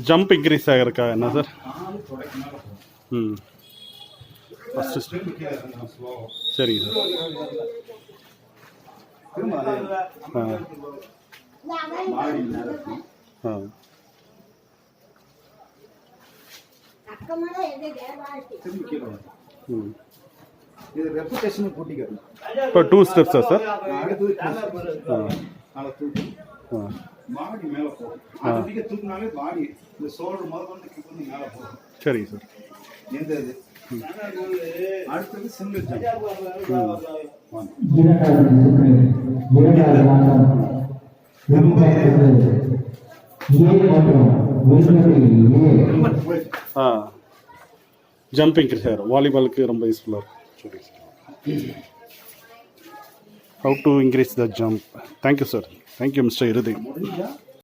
Jump increase ஆகிறக்கா என்ன sir? ம் first சரிங்க சார். இது ரெப்புடேஷன் கூட்டிக்கணும். இப்போ 2 ஸ்டெப்ஸா சார்? பாடி மேலே போகும். அதுக்கு தூக்கினாலே பாடி இந்த சோல்டர் முதல்ல கிட்ட மேலே போகும். சரிங்க சார். எந்த இது அடுத்தது சிங்கிள் ஜம்ப். ஜம்பிங் சார் வாலிபாலுக்கு ரொம்ப யூஸ்ஃபுல்லாக இருக்கும். சரி sir. How to increase the jump. Thank you sir. Thank you mister இருதய்.